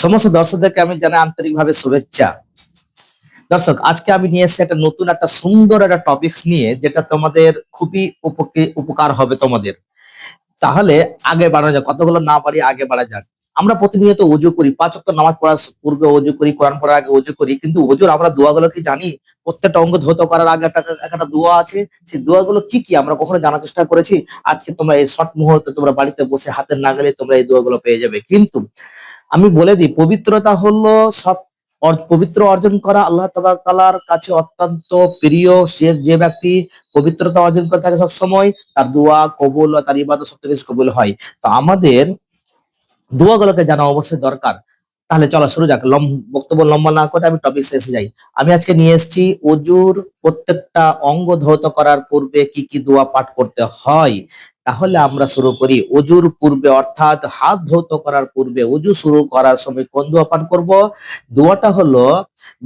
সমস্ত দর্শকদেরকে আমি জানাই আন্তরিকভাবে শুভেচ্ছা। দর্শক, আজকে আমি নিয়ে এসেছি একটা নতুন একটা সুন্দর একটা টপিকস নিয়ে, যেটা তোমাদের খুবই উপকার হবে তোমাদের। তাহলে আগে বাড়ানো যাক, কতগুলো না পারি আগে বাড়া যাক। আমরা প্রতিনিয়ত ওযু করি, ৫ ওয়াক্ত নামাজ পড়ার পূর্বে ওযু করি, কোরআন পড়ার আগে ওযু করি, কিন্তু ওযুর আমরা দোয়াগুলো কি জানি? প্রত্যেকটা অঙ্গ ধৌত করার আগে একটা দোয়া আছে। সেই দোয়াগুলো কি কি আমরা কখনো জানার চেষ্টা করেছি? আজকে তোমরা এই শর্ট মুহূর্তে তোমরা বাড়িতে বসে হাতের নাগালে তোমরা এই দোয়াগুলো পেয়ে যাবে। কিন্তু আমি বলে দিই, পবিত্রতা হলো সব পবিত্র অর্জন করা আল্লাহ তাআলার কাছে অত্যন্ত প্রিয়। সে যে ব্যক্তি পবিত্রতা অর্জন করে থাকে সব সময়, তার দোয়া কবুল, তার ইবাদত সব কিছু কবুল হয়। তো আমাদের দোয়াগুলোকে জানা অবশ্যই দরকার। তাহলে চলো শুরু যাক। বক্তব্য লম্বা না করে আমি টপিক শেষে যাই। আমি আজকে নিয়ে এসেছি অজুর প্রত্যেকটা অঙ্গ ধৌত করার পূর্বে কি কি দোয়া পাঠ করতে হয়। তাহলে আমরা শুরু করি। অজুর পূর্বে অর্থাৎ হাত ধৌত করার পূর্বে অজু শুরু করার সময় কোন দোয়া পাঠ করব? দোয়াটা হলো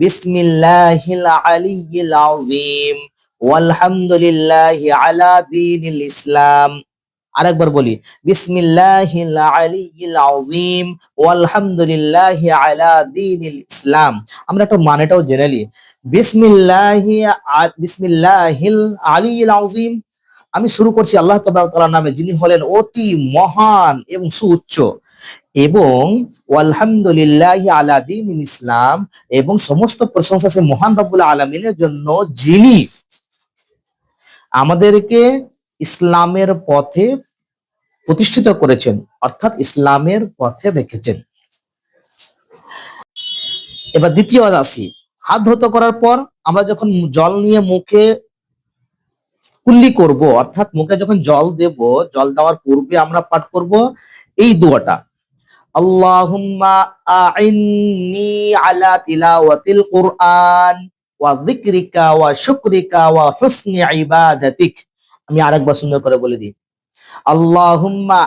বিসমিল্লাহিল আলিয়্যিল আযীম ওয়ালহামদুলিল্লাহি আলা দীনিল ইসলাম। আরেকবার বলি, বিসমিল্লাহিল আলিয়্যিল আযীম ওয়ালহামদুলিল্লাহি আলা দীনিল ইসলাম। আমরা একটু মানেটাও জেনে নিই। বিসমিল্লাহিল আলিয়্যিল আযীম, আমি শুরু করছি আল্লাহ তাআলার নামে, যিনি হলেন অতি মহান এবং সুউচ্চ। এবং ওয়ালহামদুলিল্লাহি আলা দীনিল ইসলাম, এবং সমস্ত প্রশংসা সে মহান রব্বুল আলামিনের জন্য, যিনি আমাদেরকে ইসলামের পথে প্রতিষ্ঠিত করেছেন, অর্থাৎ ইসলামের পথে রেখেছেন। এবার দ্বিতীয় আসি। হাত ধৌত করার পর আমরা যখন জল নিয়ে মুখে কুল্লি করব, অর্থাৎ মুখে যখন জল দেব, জল দেওয়ার পূর্বে আমরা পাঠ করব এই দোয়াটা, আল্লাহুম্মা আইন্নি আলা তিলাওয়াতিল কুরআন ওয়া যিকরিকা ওয়া শুকরিকা ওয়া হুসনি ইবাদাতিক। আমি আরেকবার সুন্দর করে বলে দিই, আল্লাহুম্মা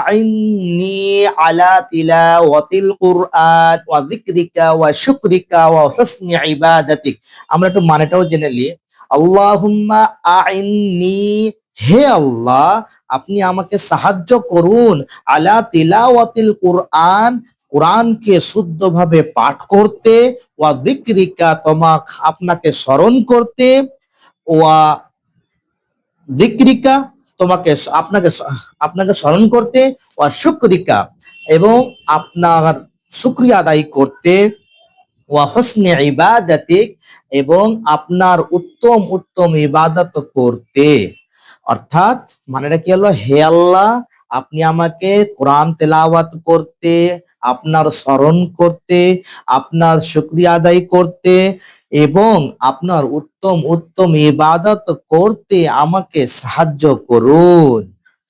আইন্নি আলা তিলাওয়াতিল কুরআন ওয়া যিকরিকা ওয়া শুকরিকা ওয়া হুসনি ইবাদাতিক। আমরা একটু মানেটাও জেনে নিই। আল্লাহুম্মা আইন্নি, হে আল্লাহ আপনি আমাকে সাহায্য করুন, আলা তিলাওয়াতিল কুরআন, কোরআনকে শুদ্ধভাবে পাঠ করতে, ওয়া যিকরিকা, আপনাকে স্মরণ করতে, ওয়া যিকরিকা, আপনাকে আপনাকে স্মরণ করতে, ওয়া শুকরিকা, এবং আপনার শুকরিয়া আদায় করতে, ওয়া হুসনি ইবাদাতিক, এবং আপনার উত্তম উত্তম ইবাদত করতে। অর্থাৎ মানেটা কি হলো? হে আল্লাহ, আপনি আমাকে কোরআন তেলাওয়াত করতে, আপনার স্মরণ করতে, আপনার শুকরিয়া আদায় করতে, এবং আপনার উত্তম উত্তম ইবাদত করতে আমাকে সাহায্য করুন।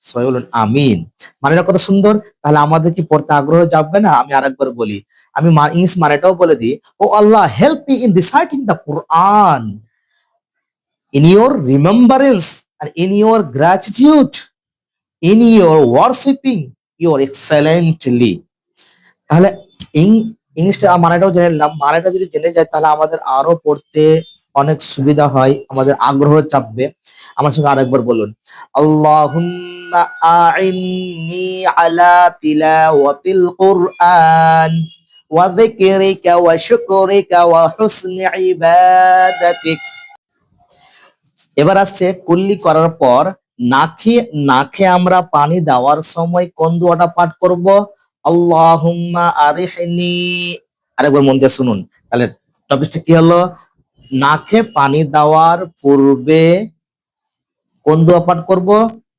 সবাই বলুন আমিন। মানেটা কত সুন্দর। তাহলে আমাদের কি পড়তে আগ্রহ যাবে না? আমি আরেকবার বলি, আমি ইংলিশ মানেটাও বলে দিই। O Allah, help me in reciting the Quran in your remembrance and in your gratitude, in your worshiping your excellently. তাহলে ইংলিশটা মানেটাও জেনে নিলাম। মানেটা যদি জেনে যায় তাহলে আমাদের আরো পড়তে অনেক সুবিধা হয়, আমাদের আগ্রহ চাপবে। আমার সঙ্গে আরেকবার বলুন, আল্লাহুম্মা আইন্নি আলা তিলাওয়াতিল কুরআন ওয়া যিকরিকা ওয়া শুকরিকা ওয়া হুসনি ইবাদাতিক। এবার আসছে কুল্লি করার পর নাকে নাকে আমরা পানি দেওয়ার সময় কোন দোয়াটা পাঠ করব? আল্লাহুম্মা আরিহনি। আরেকবার মন দিয়ে শুনুন। তাহলে টপিকটা কি হলো? নাকে পানি দেওয়ার পূর্বে কোন দোয়া পাঠ করব?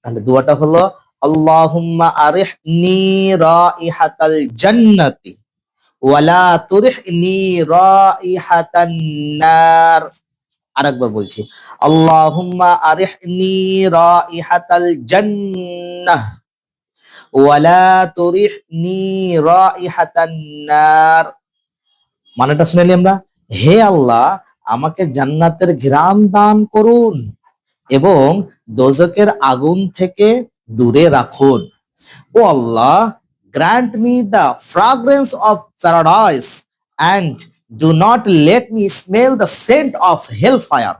তাহলে দোয়াটা হলো আল্লাহুম্মা আরিহনি রাইহাতাল জান্নাতি ওয়ালা তুরিহনি রাইহাতান নার। আরেকবার বলছি, আল্লাহুম্মা আরিহনি রাইহাতাল জান্নাহ ওয়ালা তুরিহনি রাইহাতান নার। মানেটা শুনেলি আমরা? হে আল্লাহ, আমাকে জান্নাতের ঘ্রাণ দান করুন এবং দোজকের আগুন থেকে দূরে রাখুন। ও আল্লাহ, grant me the fragrance of paradise and do not let me smell the scent of hellfire.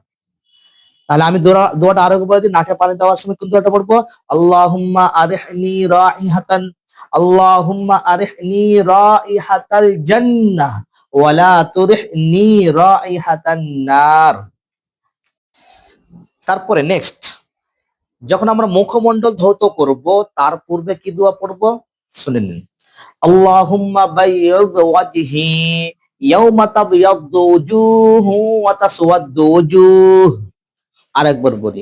তাহলে আমি দোয়াটা আরো বলে দিই। নাকে পানি দেওয়ার সময় কোন দোয়াটা পড়বো? আল্লাহুম্মা আরিহনি রাইহাতান আল্লাহুম্মা আরিহনি রাইহাতাল জান্নাহ ওয়া লা তুরিহনি রাইহাতান নার। তারপরে নেক্সট, যখন আমরা মুখমণ্ডল ধৌত করব তার পূর্বে কি দোয়া পড়ব শুনে নিন। আল্লাহুম্মা বায়্যিদ ওয়াজহি ইয়াওমা তাবয়াদ্দু ওজুহু ওয়া তাসওয়াদ্দু ওজুহ। আরেকবার বলি,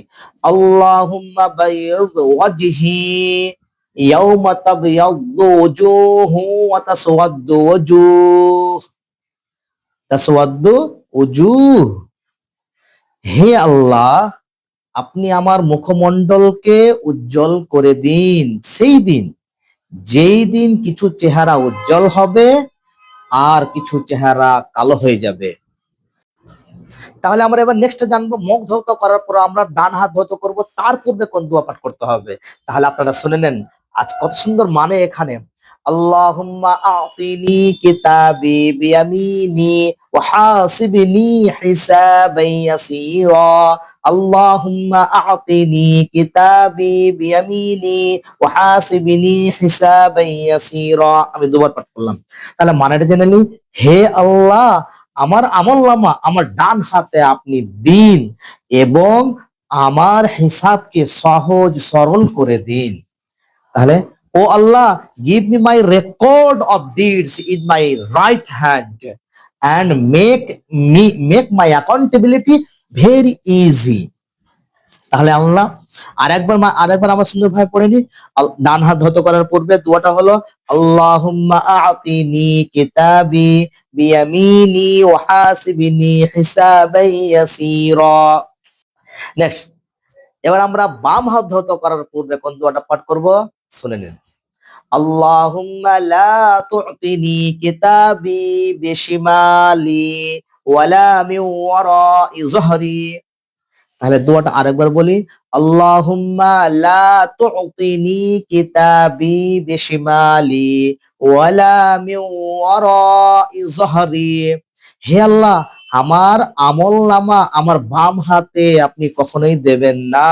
আল্লাহুম্মা বায়্যিদ ওয়াজহি ইয়াওমা তাবয়াদ্দু ওজুহু ওয়া তাসওয়াদ্দু ওজুহ। তাসওয়াদ্দু ওজুহ। হে আল্লাহ, আপনি আমার মুখমণ্ডলকে উজ্জ্বল করে দিন সেই দিন, যেই দিন কিছু চেহারা উজ্জ্বল হবে আর কিছু চেহারা কালো হয়ে যাবে। তাহলে আমরা এবার নেক্সট জানবো, মুখ ধৌত করার পর আমরা ডান হাত ধৌত করব, তার পূর্বে কোন দোয়া পাঠ করতে হবে। তাহলে আপনারা শুনে নেন, আজ কত সুন্দর মানে এখানে। আল্লাহুম্মা আতিনি কিতাবি বিয়ামিনি ওয়া হাসিবনি হিসাবান ইয়াসীরা। আল্লাহুম্মা আতিনি কিতাবি বিয়ামিনি ওয়া হাসিবনি হিসাবান ইয়াসীরা। আমি দুবার পাঠ করলাম। তাহলে মানেটা জেনে নিই, হে আল্লাহ, আমার আমলনামা আমার ডান হাতে আপনি দিন এবং আমার হিসাবকে সহজ সরল করে দিন। তাহলে, O Allah, give me my record of deeds in my right hand and make my accountability very easy. তাহলে আল্লাহ, আরেকবার আমার সুন্দর ভাবে পড়ে নি। ডান হাত ধৌত করার পূর্বে দোয়াটা হলো, আল্লাহুম্মা আতিনি কিতাবি বিয়ামিনি ওয়া হাসিবনি হিসাবান ইয়াসীরা। নেক্সট, এবার আমরা বাম হাত ধৌত করার পূর্বে কোন দোয়াটা পাঠ করব শুনে নিন। আল্লাহুম্মা লা তু'তিনি কিতাবি বিশিমালি ওয়ালা মিন ওয়ারাই যহরি। তাহলে দোয়াটা আরেকবার বলি, আল্লাহুম্মা লা তু'তিনি কিতাবি বিশিমালি ওয়ালা মিন ওয়ারাই যহরি। হে আল্লাহ, আমার আমলনামা আমার বাম হাতে আপনি কখনোই দেবেন না,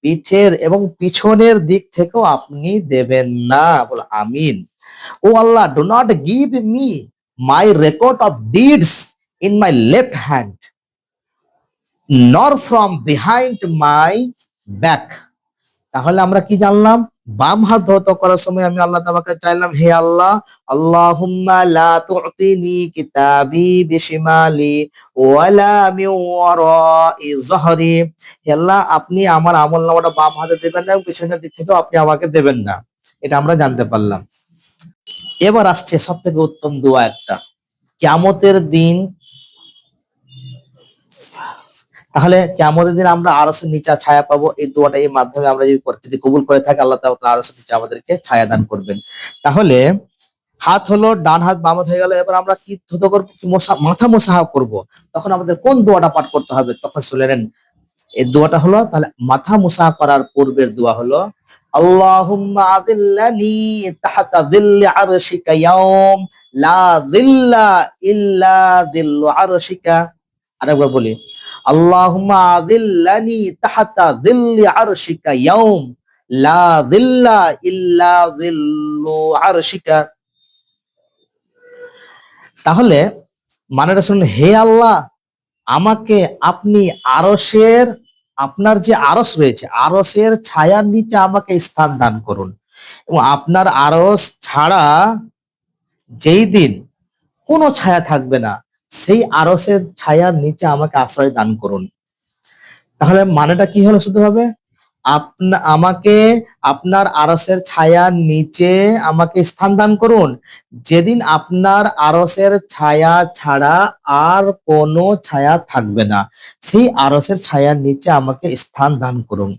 পিঠের এবং পিছনের দিক থেকেও আপনি দেবেন না। বল আমিন। O Allah, do not give me my record of deeds in my left hand nor from behind my back. তাহলে আমরা কি জানলাম, বাম হাত ধৌত করার সময় আমি আল্লাহ তাআলাকে চাইলাম, হে আল্লাহ, আল্লাহুম্মা লা তু'তিনি কিতাবি বিশিমালি ওয়ালা মিন ওয়ারাই যহরি। হে আল্লাহ, আপনি আমার আমলনামাটা বাম হাতে দেবেন না এবং পিছনের দিক থেকেও আপনি আমাকে দেবেন না। এটা আমরা জানতে পারলাম। এবার আসছে সবথেকে উত্তম দোয়া একটা, কিয়ামতের দিন। তাহলে কিয়ামতের দিন আমরা আরশের নিচে ছায়া পাবো। এই দোয়াটা এই মাধ্যমে আমরা যদি কবুল করে থাকি, আল্লাহ তাআলা আরশের নিচে আমাদেরকে ছায়া দান করবেন। তাহলে হাত হলো, ডান হাত বাম হাত হয়ে গেল। এবার আমরা কি ধুতো করব, মাথা মোসাহা করব। তখন আমাদের কোন দোয়াটা পাঠ করতে হবে তখন শুনে নেন। এই দোয়াটা হলো, তাহলে মাথা মোসাহা করার পূর্বের দোয়া হলো, আল্লাহুম্মা আযিল্লানি তাহতা যিল্লি আরশিকা ইয়াওম লা যিল্লা ইল্লা যিল্লু আরশিকা। আরেকবার বলি, আল্লাহুম্মা আযিল্লানি তাহতা যিল্লি আরশিকা ইয়াওম লা যিল্লা ইল্লা যিল্লু আরশিকা। তাহলে মানেটা শুনুন, হে আল্লাহ, আমাকে আপনি আরশের, আপনার যে আরশ রয়েছে আরশের ছায়ার নিচে আমাকে স্থান দান করুন এবং আপনার আরশ ছাড়া যেই দিন কোনো ছায়া থাকবে না সেই আরশের ছায়ার নিচে আমাকে আশ্রয় দান করুন। তাহলে মানেটা কি হলো শুধু ভাবে, আমাকে আপনার আরশের ছায়ার নিচে আমাকে স্থান দান করুন যেদিন আপনার আরশের ছায়া ছাড়া আর কোনো ছায়া থাকবে না, সেই আরশের ছায়ার নিচে আমাকে স্থান দান করুন।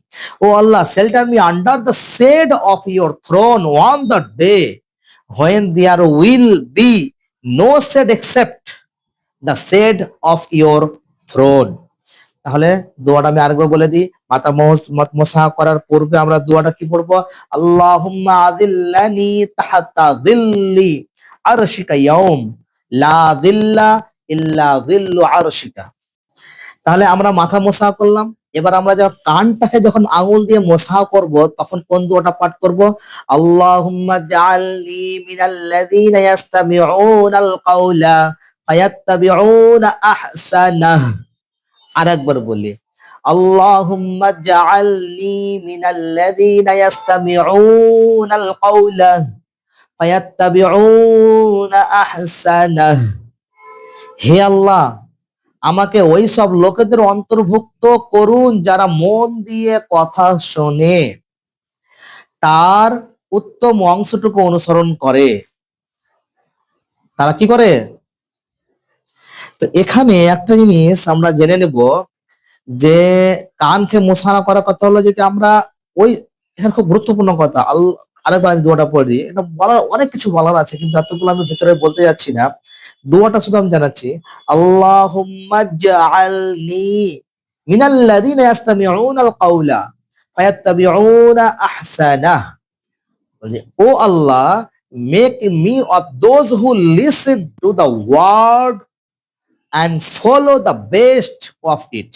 ও আল্লাহ, shelter me under the shade of your throne on the day when there will be no shade except the shade of your throne. তাহলে দোয়াটা আমি আরেকবার বলে দিই। মাথা মোসাহা করার পূর্বে আমরা দোয়াটা কি পড়বো, আল্লাহুম্মা আযিল্লানি তাহতা যিল্লি আরশিকা ইয়াওম লা যিল্লা ইল্লা যিল্লু আরশিকা। তাহলে আমরা মাথা মোসাহা করলাম, এবার আমরা যখন কানটাকে যখন আঙুল দিয়ে মোছা করব তখন কোন দোয়াটা পাঠ করব? আল্লাহুম্মা জাআলনি মিনাল্লাযীনা ইয়াস্তামিউনাল কাওলা ফায়াত্তাবিউনা আহসানাহ। আরেকবার বলি, আল্লাহুম্মা জাআলনি মিনাল্লাযীনা ইয়াস্তামিউনাল কাওলা ফায়াত্তাবিউনা আহসানাহ। হে আল্লাহ, আমাকে ওই সব লোকেদের অন্তর্ভুক্ত করুন যারা মন দিয়ে কথা শোনে, তার উত্তম অংশটুকু অনুসরণ করে। তারা কি করে? তো এখানে একটা জিনিস আমরা জেনে নেব যে কানকে মোছানা করার কথা হলো যে কি আমরা ওই, এখানে খুব গুরুত্বপূর্ণ কথা। আরেকবার আমি দোয়াটা পড়ে দিই, এটা বলার অনেক কিছু বলার আছে কিন্তু এতগুলো আমি ভেতরে বলতে যাচ্ছি না। দোয়াটা শুধু আমি জানাচ্ছি, আল্লাহুম্মা জাআলনি মিনাল্লাযীনা ইয়াস্তামিউনাল কাওলা ফায়াত্তাবিউনা আহসানাহ। বলে, O Allah, make me of those who listen to the word and follow the best of it.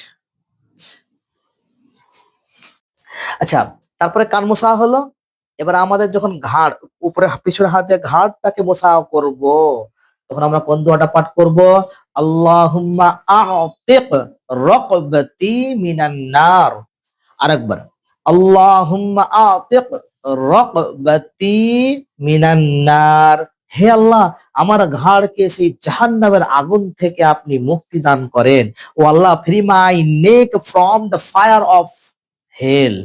আচ্ছা, তারপরে কান মোছা হলো। এবার আমাদের যখন ঘাড় উপরে পিছনের হাত দিয়ে ঘাড়টাকে মোছা করব তখন আমরা কোন দোয়াটা পাঠ করব? আল্লাহুম্মা আ'তিক রাকবাতি মিনান নার। আরেকবার, আল্লাহুম্মা আ'তিক রাকবাতি মিনান নার। হে আল্লাহ, আমার ঘাড়কে সেই জাহান্নামের আগুন থেকে আপনি মুক্তি দান করেন। O Allah, free my neck from the fire of hell.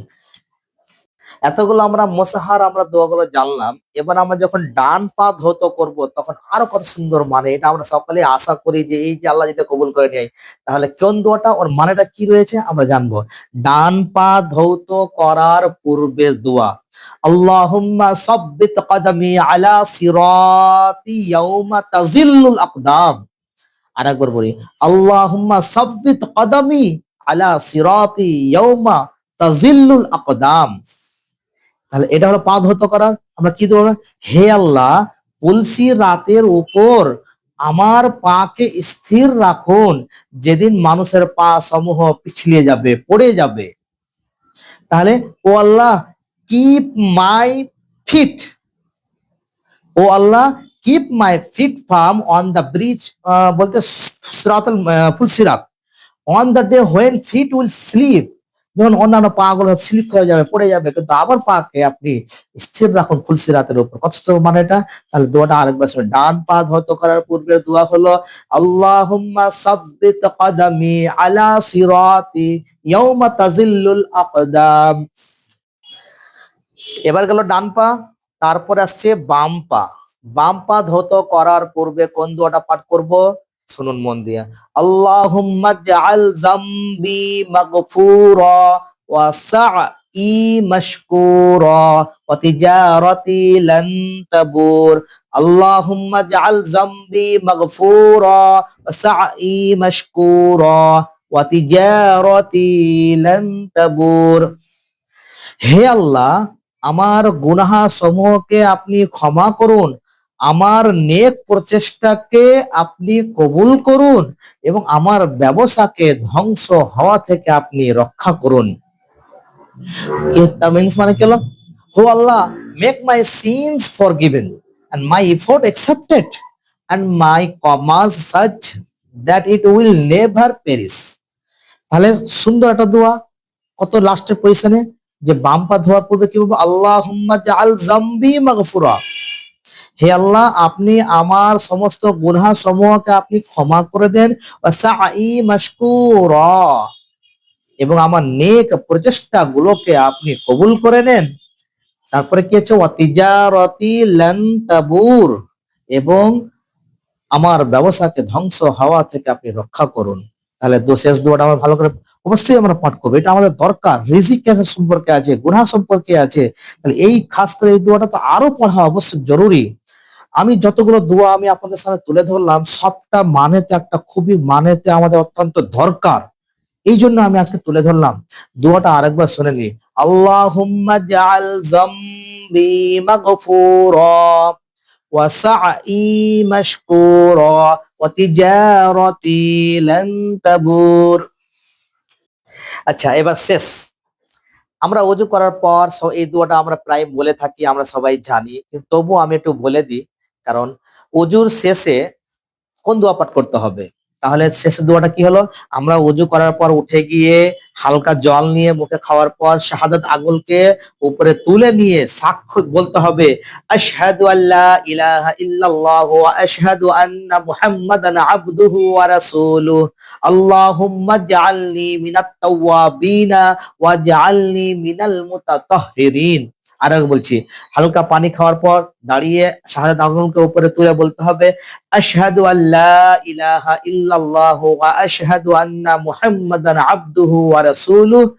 এতগুলো আমরা মোসাহার আমরা দোয়াগুলো জানলাম। এবার আমরা যখন ডান পা ধৌত করব তখন আরো কত সুন্দর মানে, এটা আমরা সকালে আশা করি যে এই যে আল্লাহ যদি কবুল করে নেয় তাহলে কোন দোয়াটা, ওর মানেটা কি রয়েছে আমরা জানবো। ডান পা ধৌত করার পূর্বের দোয়া, আল্লাহুম্মা সাব্বিত কদমি আলা সিরাতি ইয়াউমা তাজিল্লুল আকদাম। আরেকবার বলি, আল্লাহুম্মা সাব্বিত কদমি আলা সিরাতি ইয়াউমা তাজিল্লুল আকদাম। তাহলে এটা হলো পা ধৌত করার। আমরা কি দেবো? হে আল্লাহ, তুলসী রাতের উপর আমার পাকে স্থির রাখুন যেদিন মানুষের পা সমূহ পিছলিয়ে যাবে, পড়ে যাবে। তাহলে, O Allah, keep my feet, O Allah, keep my feet firm on the bridge, বলতে সিরাতাল ফুলসিরাত, on the day when feet will slip. যখন অন্যান্য পা গুলো স্লিপ হয়ে যাবে, পড়ে যাবে, কিন্তু আবার পাকে আপনি স্থির রাখুন ফুলসিরাতের উপর। কত সুন্দর মানে এটা। তাহলে দোয়াটা আরেকবার শুনুন। ডান পা ধৌত করার পূর্বে দোয়া হলো, আল্লাহুম্মা সাব্বিত কদমি আলা সিরাতি ইয়াউমা তাজিল্লুল আকদাম। এবার গেল ডান পা, তারপরে আসছে বাম পা। বাম পা ধৌত করার পূর্বে কোন দোয়াটা পাঠ করব? শুনুন মন দিয়ে, আল্লাহুম্মা জাআল যামবি মাগফুরা ওয়া সা'i মাশকুরা ওয়া তিজারাতি লান তাবুর। আল্লাহুম্মা জাআল যামবি মাগফুরা ওয়া সা'i মাশকুরা ওয়া তিজারাতি লান তাবুর। হে আল্লাহ, আমার গুনাহ সমূহকে আপনি ক্ষমা করুন, আমার নেক প্রচেষ্টাকে আপনি কবুল করুন এবং আমার ব্যবসাকে ধ্বংস হওয়া থেকে আপনি রক্ষা করুন। মিনস মানে কি হলো? O Allah, make my sins forgiven and my effort accepted and my commerce such that it will never perish. তাহলে সুন্দর একটা দোয়া। কত লাস্টের পজিশনে যে বাম পা ধোয়ার পূর্বে কি বলবো? আল্লাহুম্মা জাআল যামবি মাগফুরা। হে আল্লাহ, আপনি আমার সমস্ত গুনাহ সমূহকে আপনি ক্ষমা করে দেন। ওয়া সা'i মাশকুরা, এবং আমার নেক প্রচেষ্টা গুলোকে আপনি কবুল করে নেন। তারপরে কি আছে? ওয়া তিজারাতি লান তাবুর, এবং আমার ব্যবসাকে ধ্বংস হওয়া থেকে আপনি রক্ষা করুন। তাহলে শেষ দোয়াটা আমরা ভালো করে অবশ্যই আমরা পাঠ করবো, এটা আমাদের দরকার। রিজিক সম্পর্কে আছে, গুনাহ সম্পর্কে আছে। তাহলে এই খাস করে এই দোয়াটা তো আরো পড়া অবশ্যই জরুরি। আমি যতগুলো দোয়া আমি আপনাদের সামনে তুলে ধরলাম সবটা মানেতে একটা খুবই মানেতে আমাদের অত্যন্ত দরকার, এই জন্য আমি আজকে তুলে ধরলাম। দোয়াটা আরেকবার শুনে নি, আল্লাহুম্মা জাআল যামবি মাগফুরা ওয়া সা'i মাশকুরা ওয়া তিজারাতি লান তাবুর। আচ্ছা, এবার শেষ। আমরা ওযু করার পর এই দোয়াটা আমরা প্রায় বলে থাকি, আমরা সবাই জানি, কিন্তু তবুও আমি একটু বলে দিই। কারণ ওযুর শেষে কোন দোয়া পাঠ করতে হবে? তাহলে শেষের দোয়াটা কি হলো? আমরা ওযু করার পর উঠে গিয়ে হালকা জল নিয়ে মুখে খাওয়ার পর শাহাদাত আঙ্গুলকে উপরে তুলে নিয়ে সাক্ষ্য বলতে হবে, আশহাদু আল্লা ইলাহা ইল্লাল্লাহু ওয়া আশহাদু আন্না মুহাম্মাদান আবদুহু ওয়া রাসূলুহু। আল্লাহুম্মা জাআলনি মিনাত তাওয়াবিনা ওয়াজআলনি মিনাল মুতাতাহহিরিন। আরেকবার বলছি, হালকা পানি খাওয়ার পর দাঁড়িয়ে শাহাদাত আঙ্গুলকে উপরে তুলে বলতে হবে, আশহাদু আল্লা ইলাহা ইল্লাল্লাহু ওয়া আশহাদু আন্না মুহাম্মাদান আবদুহু ওয়া রাসূলুহু।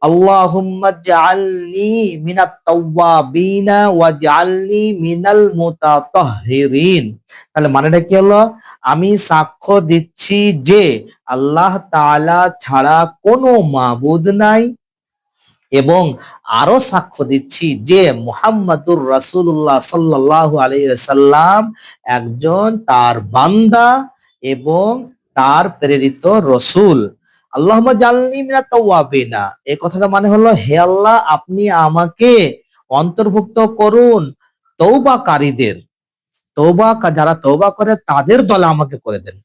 আল্লাহুম্মা জাআলনি মিনাত তাওয়াবিনা ওয়াজআলনি মিনাল মুতাতাহহিরিন। তাহলে মানেটা কি হলো? আমি সাক্ষ্য দিচ্ছি যে আল্লাহ তাআলা ছাড়া কোনো মাবুদ নাই, এবং আরো সাক্ষ্য দিচ্ছি যে মুহাম্মাদুর রাসূলুল্লাহ সাল্লাল্লাহু আলাইহি ওয়াসাল্লাম একজন তার বান্দা এবং তার প্রেরিত রসূল। আল্লাহুম্মা জাআলনি মিনাত তাওয়াবিনা, এই কথাটা মানে হলো, হে আল্লাহ আপনি আমাকে অন্তর্ভুক্ত করুন তওবাকারীদের, যারা তওবা করে তাদের দলে আমাকে করে দেন,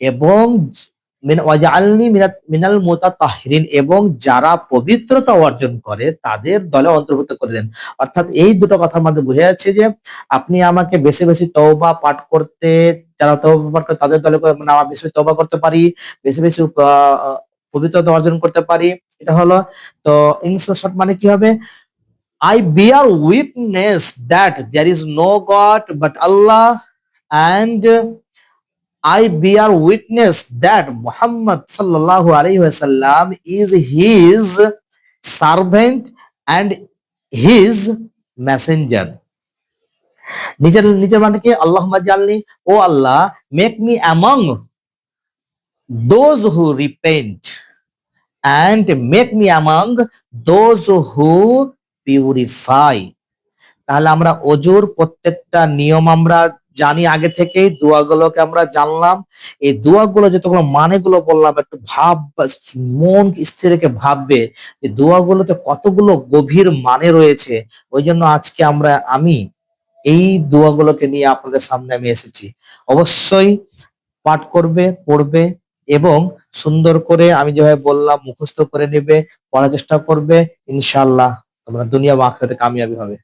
এবং ওয়াজআলনি মিনাল মুতাতাহহিরিন, এবং যারা পবিত্রতা অর্জন করে তাদের দলে অন্তর্ভুক্ত করে দেন। অর্থাৎ এই দুটো কথার মধ্যে বোঝা যাচ্ছে যে আপনি আমাকে বেশি বেশি তওবা পাঠ করতে, যারা তওবা পাঠ করে তাদের দলে মানে আমরা বেশি বেশি তওবা করতে পারি, বেশি বেশি পবিত্রতা অর্জন করতে পারি। এটা হলো, তো ইংলিশ শর্ট মানে কি হবে? I bear witness that there is no God but Allah, and I bear witness that Muhammad sallallahu alaihi wasallam is his servant and his messenger. নিজের নিজের মানে কি? আল্লাহুম্মা জাআলনি, ও আল্লাহ, make me among those who repent and make me among those who purify. তাহলে আমরা অজুর প্রত্যেকটা নিয়ম আমরা জানি আগে থেকেই, দোয়াগুলোকে আমরা জানলাম। এই দোয়াগুলো যতগুলো মানেগুলো বললাম, একটু মন স্থির রেখে ভাববে যে দোয়াগুলোতে কতগুলো গভীর মানে রয়েছে। ওই জন্য আজকে আমি এই দোয়াগুলোকে নিয়ে আপনাদের সামনে আমি এসেছি। অবশ্যই পাঠ করবে, পড়বে, এবং সুন্দর করে আমি যেভাবে বললাম মুখস্থ করে নেবে, পড়ার চেষ্টা করবে। ইনশাআল্লাহ তোমরা দুনিয়া ও আখিরাতে কামিয়াবি হবে।